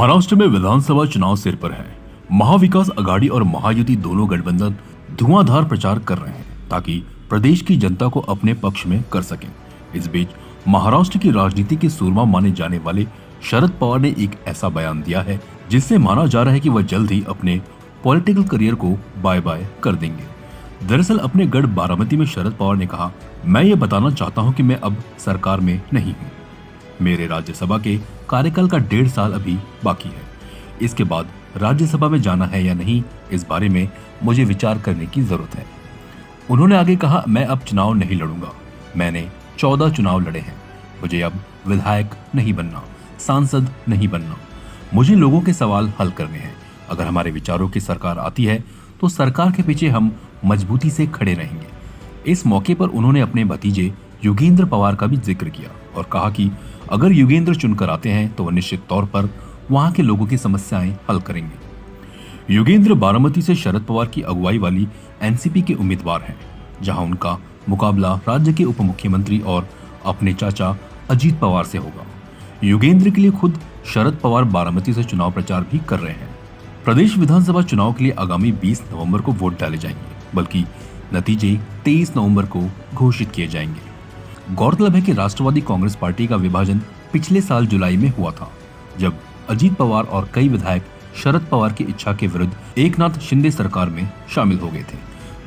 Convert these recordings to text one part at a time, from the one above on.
महाराष्ट्र में विधानसभा चुनाव सिर पर है। महाविकास आघाड़ी और महायुति दोनों गठबंधन धुआंधार प्रचार कर रहे हैं ताकि प्रदेश की जनता को अपने पक्ष में कर सकें। इस बीच महाराष्ट्र की राजनीति के सूरमा माने जाने वाले शरद पवार ने एक ऐसा बयान दिया है जिससे माना जा रहा है कि वह जल्द ही अपने पॉलिटिकल करियर को बाय बाय कर देंगे। दरअसल अपने गढ़ बारामती में शरद पवार ने कहा, मैं ये बताना चाहता हूं कि मैं अब सरकार में नहीं हूं। मेरे राज्यसभा के कार्यकाल का 1.5 साल अभी बाकी है। इसके बाद राज्यसभा में जाना है या नहीं, इस बारे में मुझे विचार करने की जरूरत है। उन्होंने आगे कहा, मैं अब चुनाव नहीं लड़ूंगा। मैंने 14 चुनाव लड़े हैं। मुझे अब विधायक नहीं बनना, सांसद नहीं बनना। मुझे लोगों के सवाल हल करने हैं। अगर हमारे विचारों की सरकार आती है तो सरकार के पीछे हम मजबूती से खड़े रहेंगे। इस मौके पर उन्होंने अपने भतीजे योगेंद्र पवार का भी जिक्र किया और कहा कि अगर योगेंद्र चुनकर आते हैं तो वह निश्चित तौर पर वहां के लोगों की समस्याएं हल करेंगे। योगेंद्र बारामती से शरद पवार की अगुवाई वाली एनसीपी के उम्मीदवार हैं, जहां उनका मुकाबला राज्य के उप मुख्यमंत्री और अपने चाचा अजीत पवार से होगा। योगेंद्र के लिए खुद शरद पवार बारामती से चुनाव प्रचार भी कर रहे हैं। प्रदेश विधानसभा चुनाव के लिए आगामी 20 नवंबर को वोट डाले जाएंगे, बल्कि नतीजे 23 नवंबर को घोषित किए जाएंगे। गौरतलब है कि राष्ट्रवादी कांग्रेस पार्टी का विभाजन पिछले साल जुलाई में हुआ था, जब अजीत पवार और कई विधायक शरद पवार की इच्छा के विरुद्ध एकनाथ शिंदे सरकार में शामिल हो गए थे।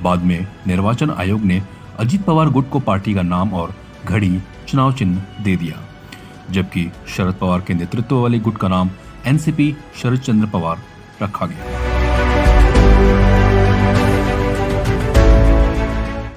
बाद में निर्वाचन आयोग ने अजीत पवार गुट को पार्टी का नाम और घड़ी चुनाव चिन्ह दे दिया, जबकि शरद पवार के नेतृत्व वाले गुट का नाम एनसीपी शरद चंद्र पवार रखा गया।